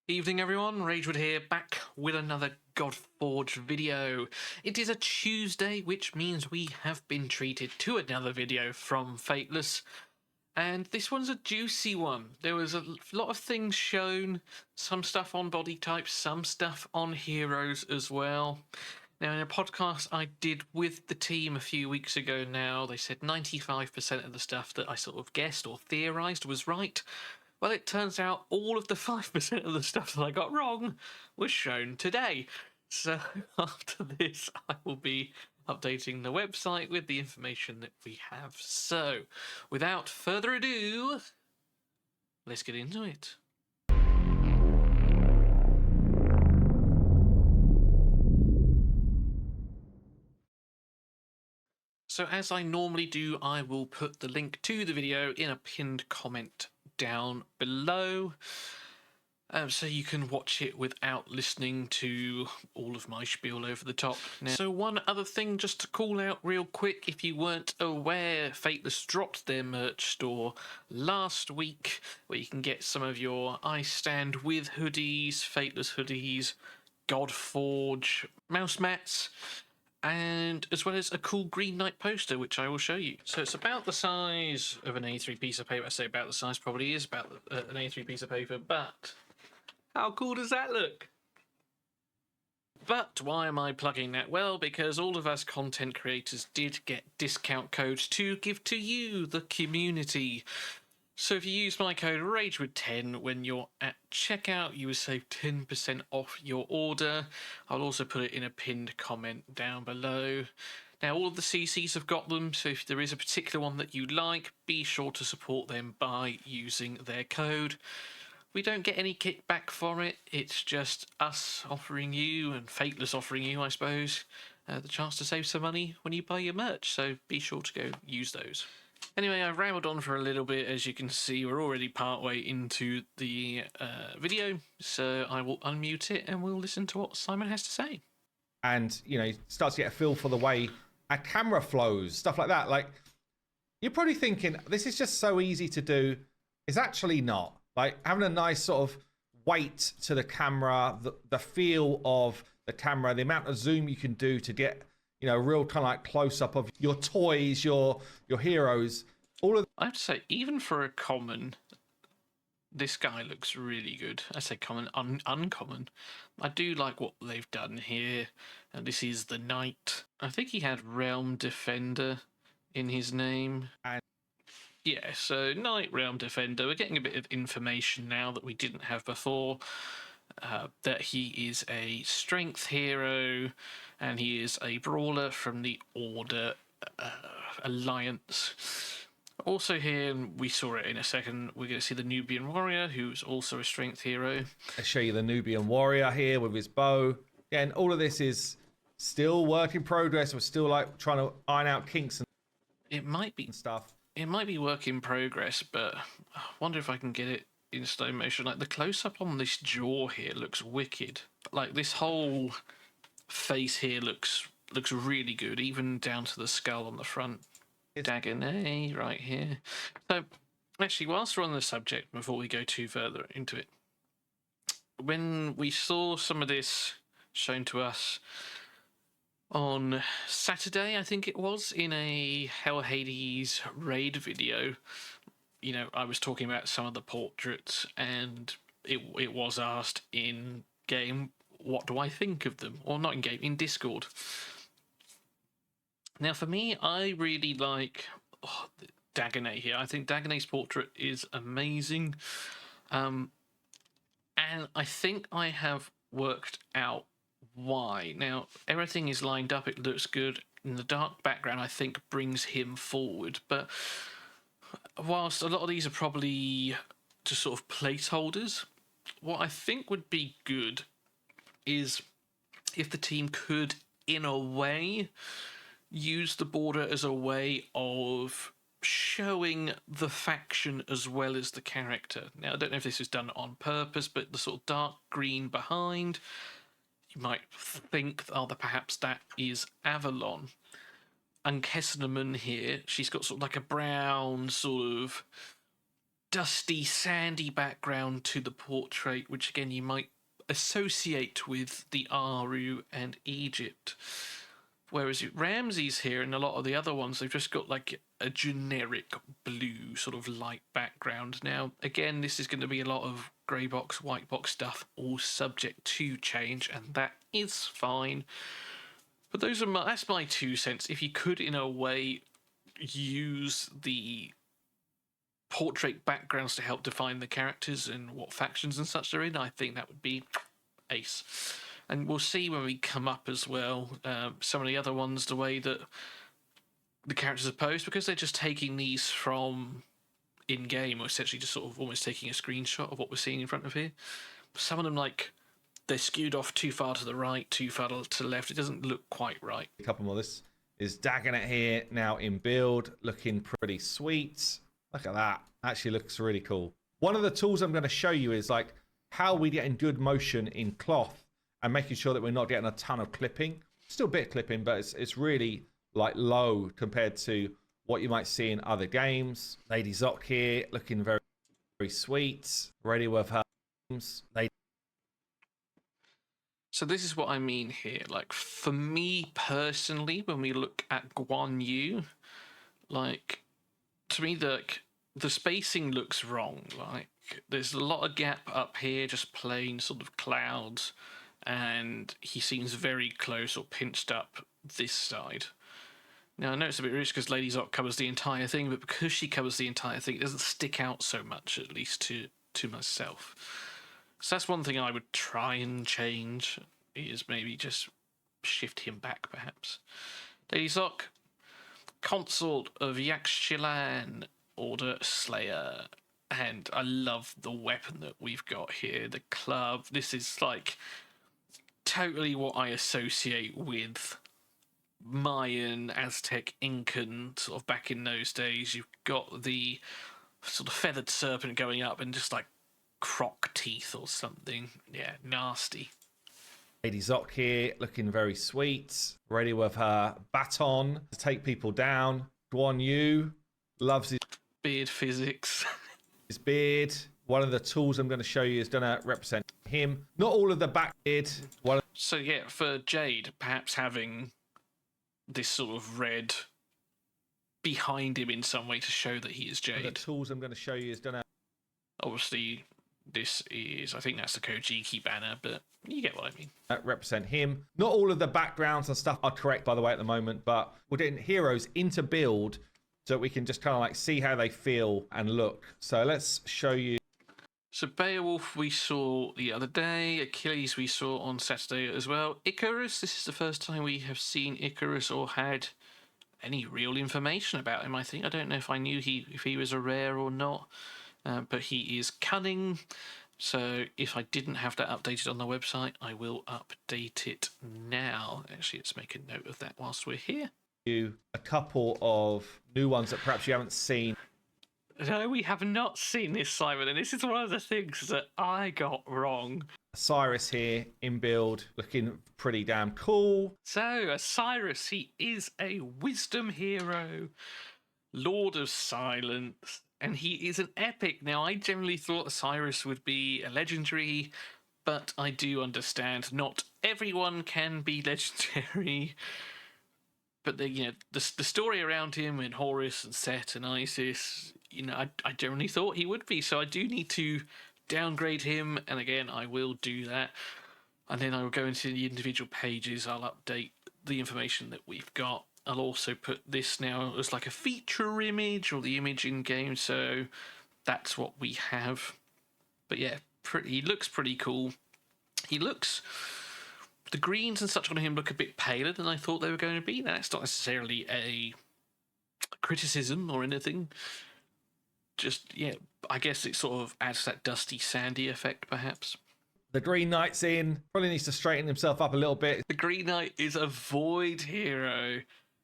Evening everyone, Ragewood here, back with another Godforge video. It is a Tuesday, which means we have been treated to another video from Fateless, and this one's a juicy one. There was a lot of things shown, some stuff on body types, some stuff on heroes as well. Now, in a podcast I did with the team a few weeks ago now, they said 95% of the stuff that I sort of guessed or theorised was right. Well, it turns out all of the 5% of the stuff that I got wrong was shown today. So after this, I will be updating the website with the information that we have. So, without further ado, let's get into it. So as I normally do, I will put the link to the video in a pinned comment down below, so you can watch it without listening to all of my spiel over the top. Now, so one other thing just to call out real quick, if you weren't aware, Fateless dropped their merch store last week, where you can get some of your I Stand With hoodies, Fateless hoodies, Godforge mouse mats, and as well as a cool Green Knight poster, which I will show you. So it's about the size of an A3 piece of paper. I say about the size, probably is about an A3 piece of paper, but how cool does that look? But why am I plugging that? Well, because all of us content creators did get discount codes to give to you, the community. So if you use my code RAGEWOOD10 when you're at checkout, you will save 10% off your order. I'll also put it in a pinned comment down below. Now, all of the CCs have got them, so if there is a particular one that you like, be sure to support them by using their code. We don't get any kickback for it, it's just us offering you, and Fateless offering you, I suppose, the chance to save some money when you buy your merch, so be sure to go use those. Anyway, I've rambled on for a little bit. As you can see, we're already partway into the video, so I will unmute it and we'll listen to what Simon has to say. And, you know, start to get a feel for the way a camera flows, stuff like that. Like, you're probably thinking, this is just so easy to do. It's actually not. Like, having a nice sort of weight to the camera, the feel of the camera, the amount of zoom you can do to get, you know, a real kind of like close-up of your toys, your heroes, all of... I have to say, even for a common, this guy looks really good. I say common, uncommon. I do like what they've done here. And this is the Knight. I think he had Realm Defender in his name. And yeah, so Knight, Realm Defender. We're getting a bit of information now that we didn't have before. That he is a strength hero, and he is a brawler from the Order Alliance. Also here, and we saw it in a second, we're going to see the Nubian Warrior, who's also a strength hero. I show you the Nubian Warrior here with his bow. Yeah, and all of this is still work in progress. We're still like trying to iron out kinks and it might be stuff. It might be work in progress, but I wonder if I can get it in slow motion. Like, the close-up on this jaw here looks wicked. Like, this whole face here looks really good, even down to the skull on the front. Dagonet right here. So, actually, whilst we're on the subject, before we go too further into it, when we saw some of this shown to us on Saturday, I think it was, in a Hell Hades raid video, you know, I was talking about some of the portraits, and it was asked in game, what do I think of them? Or not in game, in Discord. Now, for me, I really like Dagonet here. I think Dagonet's portrait is amazing. And I think I have worked out why. Now, everything is lined up, it looks good. In the dark background, I think, brings him forward. But whilst a lot of these are probably just sort of placeholders, what I think would be good is if the team could, in a way, use the border as a way of showing the faction as well as the character. Now, I don't know if this was done on purpose, but the sort of dark green behind, you might think, oh, perhaps that is Avalon. And Kesseneman here, she's got sort of like a brown sort of dusty, sandy background to the portrait, which again you might associate with the Aru and Egypt. Whereas Ramses here and a lot of the other ones, they've just got like a generic blue sort of light background. Now, again, this is going to be a lot of grey box, white box stuff, all subject to change, and that is fine. But that's my 2 cents. If you could, in a way, use the portrait backgrounds to help define the characters and what factions and such they're in, I think that would be ace. And we'll see when we come up as well, some of the other ones, the way that the characters are posed, because they're just taking these from in-game, or essentially just sort of almost taking a screenshot of what we're seeing in front of here. Some of them, like, they're skewed off too far to the right, too far to the left. It doesn't look quite right. A couple more. This is Dagonet here, now in build, looking pretty sweet. Look at that. Actually looks really cool. One of the tools I'm going to show you is like how we get in good motion in cloth and making sure that we're not getting a ton of clipping. Still a bit of clipping, but it's really like low compared to what you might see in other games. Lady Zoc here, looking very, very sweet. Ready with her. So this is what I mean here. Like, for me personally, when we look at Guan Yu, like, to me, the spacing looks wrong. Like, there's a lot of gap up here, just plain sort of clouds, and he seems very close or pinched up this side. Now, I know it's a bit rich because Lady Zoc covers the entire thing, but because she covers the entire thing, it doesn't stick out so much, at least to myself. So that's one thing I would try and change, is maybe just shift him back, perhaps. Lady Zoc, Consort of Yaxchilan, Order Slayer. And I love the weapon that we've got here, the club. This is like totally what I associate with Mayan, Aztec, Incan, sort of back in those days. You've got the sort of feathered serpent going up and just like croc teeth or something. Yeah, nasty. Lady Zoc here, looking very sweet. Ready with her baton to take people down. Guan Yu loves his beard physics. His beard. One of the tools I'm going to show you is going to represent him. Not all of the back beard. So yeah, for Jade, perhaps having this sort of red behind him in some way to show that he is Jade. The tools I'm going to show you is going to... Obviously, this is... I think that's the Kojiki banner, but you get what I mean. Represent him. Not all of the backgrounds and stuff are correct, by the way, at the moment, but we're getting heroes into build so we can just kind of like see how they feel and look. So let's show you. So Beowulf we saw the other day, Achilles we saw on Saturday as well. Icarus, this is the first time we have seen Icarus or had any real information about him, I think. I don't know if I knew if he was a rare or not, but he is cunning. So if I didn't have that updated on the website, I will update it now. Actually, let's make a note of that whilst we're here. A couple of new ones that perhaps you haven't seen. No, we have not seen this, Simon, and this is one of the things that I got wrong. Cyrus here in build, looking pretty damn cool. So, Osiris, he is a wisdom hero, Lord of Silence, and he is an epic. Now, I generally thought Osiris would be a legendary, but I do understand not everyone can be legendary. But the story around him and Horus and Set and Isis, I generally thought he would be. So I do need to downgrade him, and again, I will do that. And then I will go into the individual pages. I'll update the information that we've got. I'll also put this now as like a feature image or the image in game. So that's what we have. But yeah, he looks pretty cool. The greens and such on him look a bit paler than I thought they were going to be. That's not necessarily a criticism or anything. Just, yeah, I guess it sort of adds that dusty, sandy effect, perhaps. The Green Knight's in. Probably needs to straighten himself up a little bit. The Green Knight is a void hero,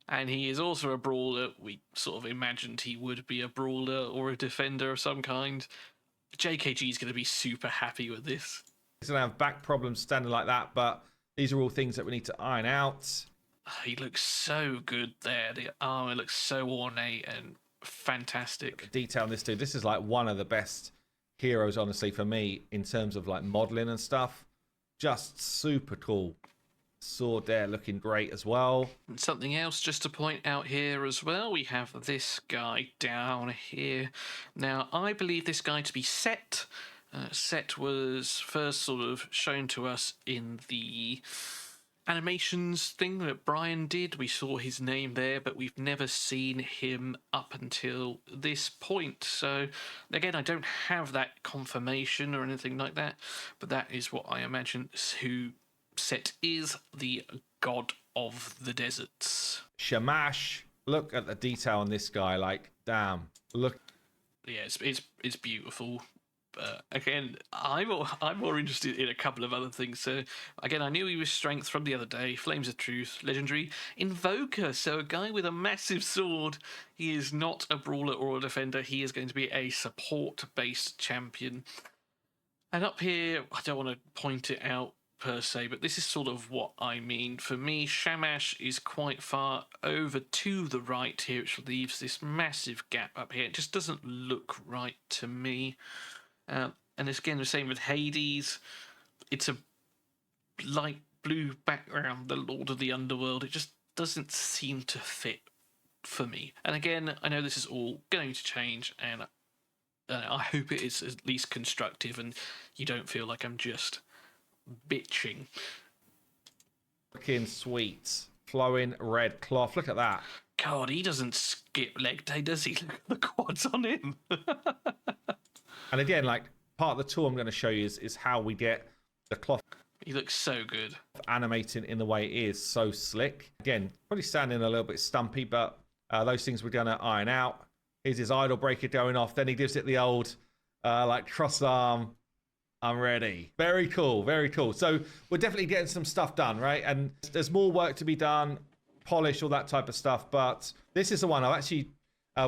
and he is also a brawler. We sort of imagined he would be a brawler or a defender of some kind. JKG is going to be super happy with this. He's going to have back problems standing like that, but these are all things that we need to iron out. He looks so good there. The armor looks so ornate and fantastic. Detail on this dude. This is like one of the best heroes, honestly, for me in terms of like modeling and stuff. Just super cool. Sword there looking great as well. And something else just to point out here as well, we have this guy down here. Now, I believe this guy to be Set. Set was first sort of shown to us in the animations thing that Brian did. We saw his name there, but we've never seen him up until this point. So again, I don't have that confirmation or anything like that, but that is what I imagine who Set is, the god of the deserts. Shamash. Look at the detail on this guy. Like, damn. Look. Yeah, it's beautiful. Again, I'm more interested in a couple of other things. So again, I knew he was strength from the other day. Flames of Truth, legendary Invoker. So a guy with a massive sword. He is not a brawler or a defender. He is going to be a support-based champion. And up here, I don't want to point it out per se, but this is sort of what I mean. For me, Shamash is quite far over to the right here, which leaves this massive gap up here. It just doesn't look right to me. And it's again the same with Hades. It's a light blue background, the Lord of the Underworld. It just doesn't seem to fit for me. And again, I know this is all going to change, and I hope it is at least constructive and you don't feel like I'm just bitching. Looking sweet. Flowing red cloth. Look at that. God, he doesn't skip leg day, does he? Look at the quads on him. And again, like, part of the tool I'm going to show you is how we get the cloth. He looks so good. Animating in the way it is, so slick. Again, probably sounding a little bit stumpy, but those things we're going to iron out. Here's his idol breaker going off. Then he gives it the old, like, cross arm. I'm ready. Very cool, very cool. So we're definitely getting some stuff done, right? And there's more work to be done, polish, all that type of stuff. But this is the one I've actually,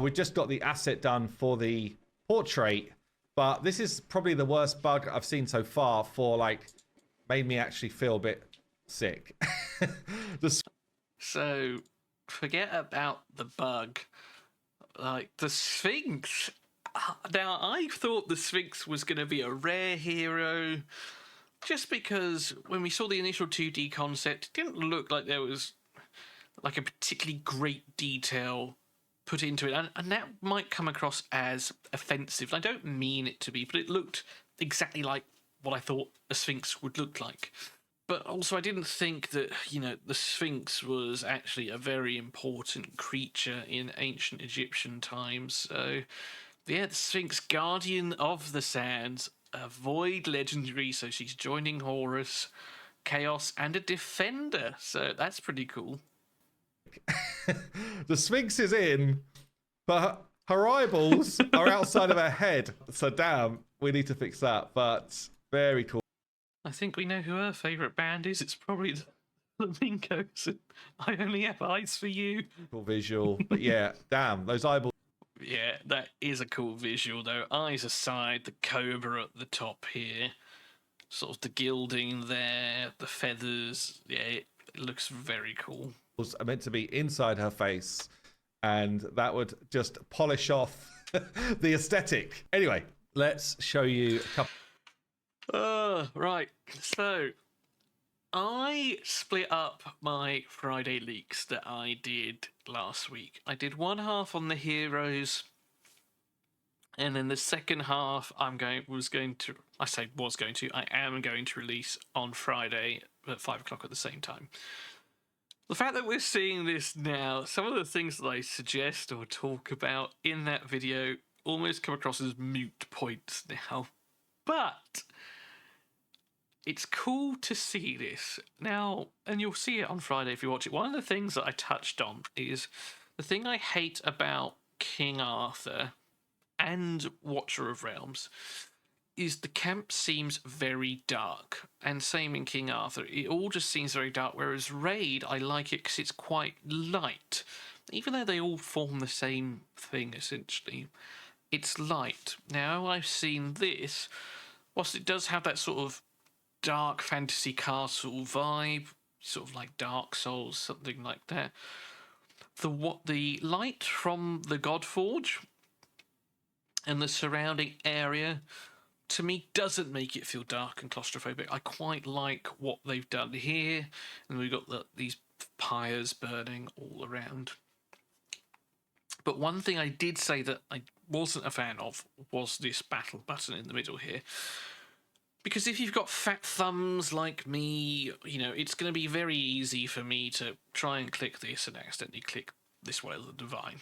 we just got the asset done for the portrait. But this is probably the worst bug I've seen so far for, like, made me actually feel a bit sick. So forget about the bug. Like, the Sphinx. Now, I thought the Sphinx was going to be a rare hero, just because when we saw the initial 2D concept, it didn't look like there was like a particularly great detail put into it, and that might come across as offensive. I don't mean it to be, but it looked exactly like what I thought a Sphinx would look like. But also, I didn't think that, you know, the Sphinx was actually a very important creature in ancient Egyptian times. So yeah, the Sphinx, guardian of the sands, a void legendary, so she's joining Horus, chaos, and a defender. So that's pretty cool. The Sphinx is in, but her eyeballs are outside of her head. So damn, we need to fix that. But very cool. I think we know who her favourite band is. It's probably the Flamingos. I only have eyes for you. Cool visual. But yeah, damn, those eyeballs. Yeah, that is a cool visual, though. Eyes aside, the cobra at the top here. Sort of the gilding there, the feathers. Yeah, it looks very cool. Are meant to be inside her face, and that would just polish off the aesthetic. Anyway, let's show you a couple. Right. So, I split up my Friday leaks that I did last week. I did one half on the heroes, and then the second half I am going to release on Friday at 5 o'clock at the same time. The fact that we're seeing this now, some of the things that I suggest or talk about in that video almost come across as moot points now. But it's cool to see this now, and you'll see it on Friday if you watch it. One of the things that I touched on is the thing I hate about King Arthur and Watcher of Realms is the camp seems very dark, and same in King Arthur. It all just seems very dark, whereas Raid, I like it because it's quite light. Even though they all form the same thing, essentially, it's light. Now, I've seen this, whilst it does have that sort of dark fantasy castle vibe, sort of like Dark Souls, something like that, the light from the Godforge and the surrounding area, to me, doesn't make it feel dark and claustrophobic. I quite like what they've done here, and we've got these pyres burning all around. But one thing I did say that I wasn't a fan of was this battle button in the middle here. Because if you've got fat thumbs like me, you know, it's going to be very easy for me to try and click this and accidentally click this Way of the Divine.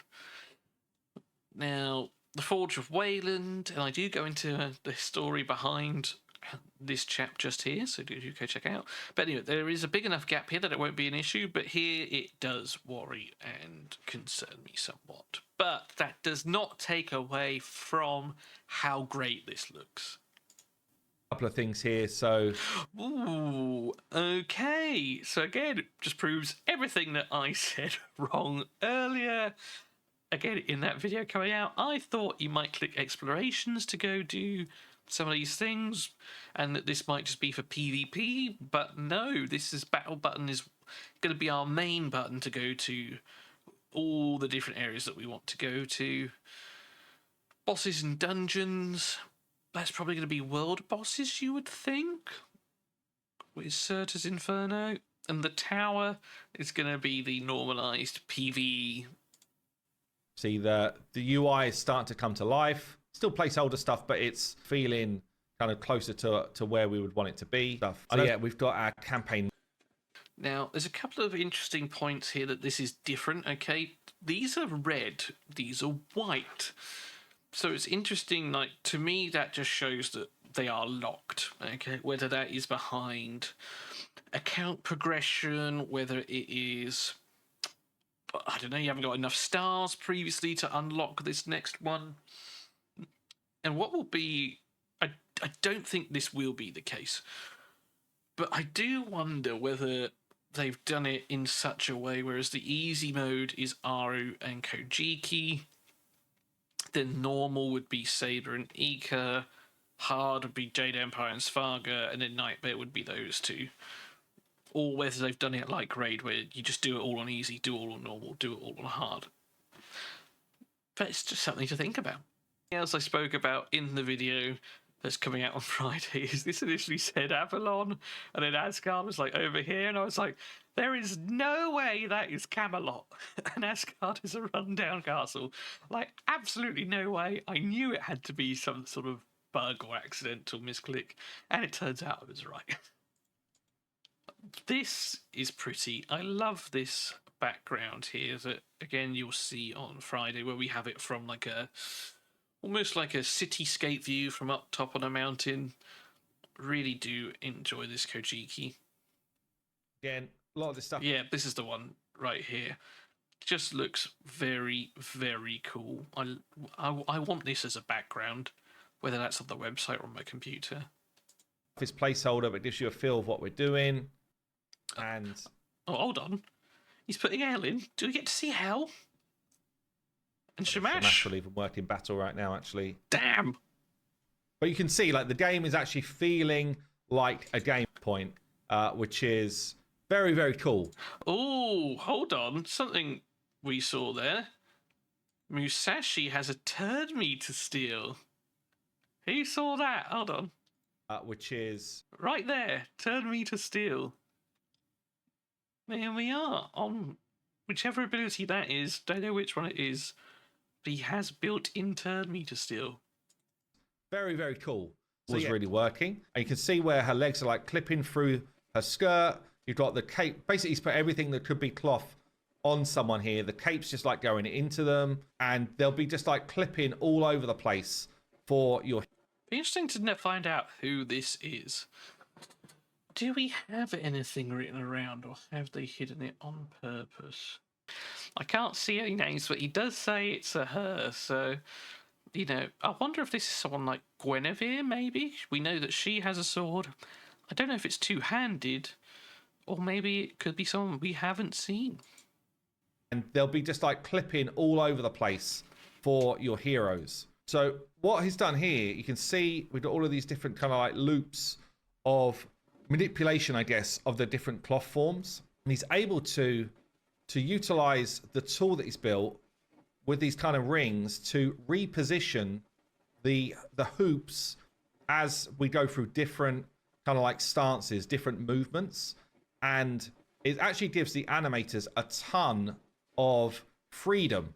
Now, the Forge of Wayland, and I do go into the story behind this chap just here, so do go check out. But anyway, there is a big enough gap here that it won't be an issue, but here it does worry and concern me somewhat. But that does not take away from how great this looks. Couple of things here, so ooh, okay, so again, it just proves everything that I said wrong earlier. Again, in that video coming out, I thought you might click explorations to go do some of these things, and that this might just be for PvP, but no, this is battle button is going to be our main button to go to all the different areas that we want to go to. Bosses and dungeons, that's probably going to be world bosses, you would think, with Certus Inferno, and the tower is going to be the normalized PvE. See, the UI is starting to come to life. Still placeholder stuff, but it's feeling kind of closer to where we would want it to be. So yeah, we've got our campaign. Now, there's a couple of interesting points here that this is different, okay? These are red, these are white. So it's interesting, like, to me, that just shows that they are locked, okay? Whether that is behind account progression, whether it is, I don't know, you haven't got enough stars previously to unlock this next one. And what will be, I don't think this will be the case, but I do wonder whether they've done it in such a way, whereas the easy mode is Aru and Kojiki, then normal would be Saber and Ika, hard would be Jade Empire and Svarga, and then Nightmare would be those two. Or whether they've done it like Raid, where you just do it all on easy, do it all on normal, do it all on hard. But it's just something to think about. As I spoke about in the video that's coming out on Friday, is this initially said Avalon, and then Asgard was like over here, and I was like, there is no way that is Camelot, and Asgard is a rundown castle. Like, absolutely no way. I knew it had to be some sort of bug or accidental misclick, and it turns out I was right. This is pretty. I love this background here that, again, you'll see on Friday, where we have it from like a almost like a cityscape view from up top on a mountain. Really do enjoy this Kojiki. Again, a lot of this stuff. Yeah, this is the one right here. Just looks very, very cool. I want this as a background, whether that's on the website or on my computer. This placeholder, but it gives you a feel of what we're doing. And oh, hold on. He's putting Hell in. Do we get to see Hell? And Shamash. Shamash will even work in battle right now, actually. Damn. But you can see, like, the game is actually feeling like a game point, which is very, very cool. Oh, hold on. Something we saw there. Musashi has a turn me to steal. Who saw that? Hold on. Which is right there. Turn me to steal. There we are. On whichever ability that is. Don't know which one it is. But he has built-in turn me to steal. Very, very cool. So, was really working. And you can see where her legs are like clipping through her skirt. You've got the cape. Basically, he's put everything that could be cloth on someone here. The cape's just like going into them. And they'll be just like clipping all over the place for your... Be interesting to find out who this is. Do we have anything written around, or have they hidden it on purpose? I can't see any names, but he does say it's a her, so, you know, I wonder if this is someone like Guinevere, maybe? We know that she has a sword. I don't know if it's two-handed, or maybe it could be someone we haven't seen. And they'll be just like clipping all over the place for your heroes. So what he's done here, you can see we've got all of these different kind of like loops of manipulation, I guess, of the different cloth forms. And he's able to to utilize the tool that he's built with these kind of rings to reposition the hoops as we go through different kind of like stances, different movements, and it actually gives the animators a ton of freedom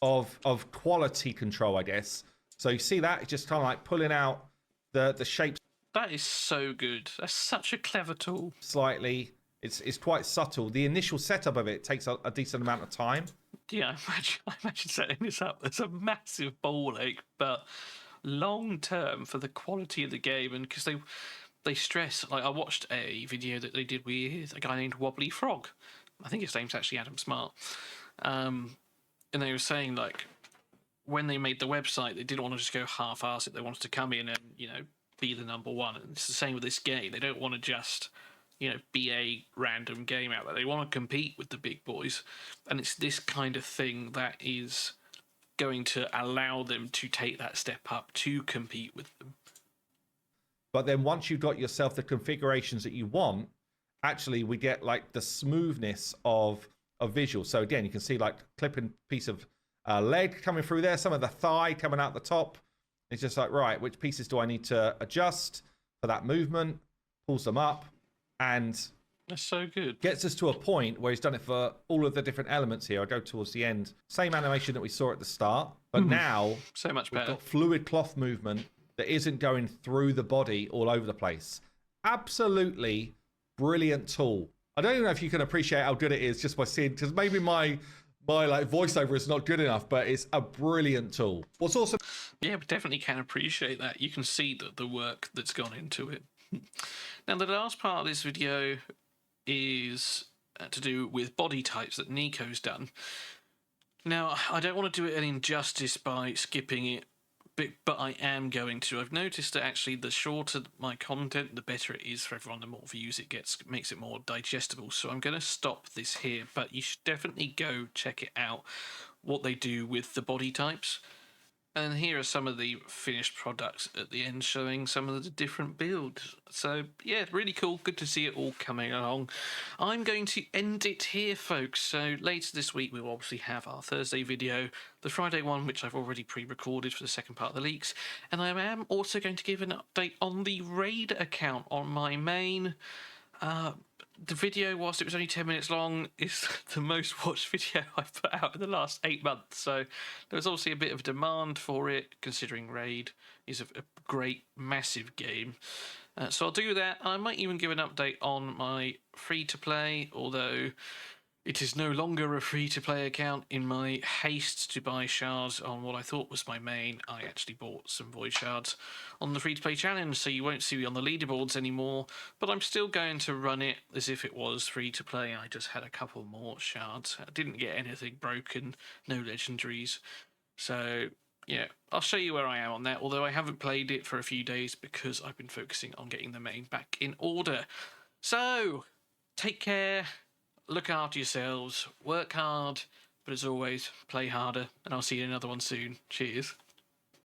of quality control, I guess. So you see that it's just kind of like pulling out the shapes. That is so good. That's such a clever tool. Slightly, it's quite subtle. The initial setup of it takes a decent amount of time. Yeah, I imagine setting this up. It's a massive ball ache, but long term for the quality of the game, and because they stress, like I watched a video that they did with a guy named Wobbly Frog. I think his name's actually Adam Smart. And they were saying, like, when they made the website, they didn't want to just go half-arse it. They wanted to come in and, be the number one. And it's the same with this game. They don't want to just, be a random game out there. They want to compete with the big boys. And it's this kind of thing that is going to allow them to take that step up to compete with them. But then once you've got yourself the configurations that you want, actually we get like the smoothness of visual. So again, you can see like clipping piece of leg coming through there, some of the thigh coming out the top. It's just like, right, which pieces do I need to adjust for that movement? Pulls them up, and that's so good. Gets us to a point where he's done it for all of the different elements here. I go towards the end. Same animation that we saw at the start, but now so much better. We've got fluid cloth movement that isn't going through the body all over the place. Absolutely brilliant tool. I don't even know if you can appreciate how good it is just by seeing, because maybe my like voiceover is not good enough, but it's a brilliant tool. What's awesome? Yeah, we definitely can appreciate that. You can see the work that's gone into it. Now, the last part of this video is to do with body types that Nico's done. Now, I don't want to do it an injustice by skipping it, but I am going to. I've noticed that actually the shorter my content, the better it is for everyone, the more views it gets, makes it more digestible. So I'm going to stop this here, but you should definitely go check it out, what they do with the body types. And here are some of the finished products at the end, showing some of the different builds. So, yeah, really cool. Good to see it all coming along. I'm going to end it here, folks. So later this week, we'll obviously have our Thursday video, the Friday one, which I've already pre-recorded for the second part of the leaks. And I am also going to give an update on the Raid account on my main. The video, whilst it was only 10 minutes long, is the most watched video I've put out in the last 8 months. So there's obviously a bit of demand for it, considering Raid is a great, massive game. So I'll do that. I might even give an update on my free-to-play, although it is no longer a free-to-play account. In my haste to buy shards on what I thought was my main, I actually bought some void shards on the free-to-play challenge, so you won't see me on the leaderboards anymore, but I'm still going to run it as if it was free-to-play. I just had a couple more shards. I didn't get anything broken, no legendaries. So, yeah, I'll show you where I am on that, although I haven't played it for a few days because I've been focusing on getting the main back in order. So, take care. Look after yourselves, work hard, but as always, play harder, and I'll see you in another one soon. Cheers.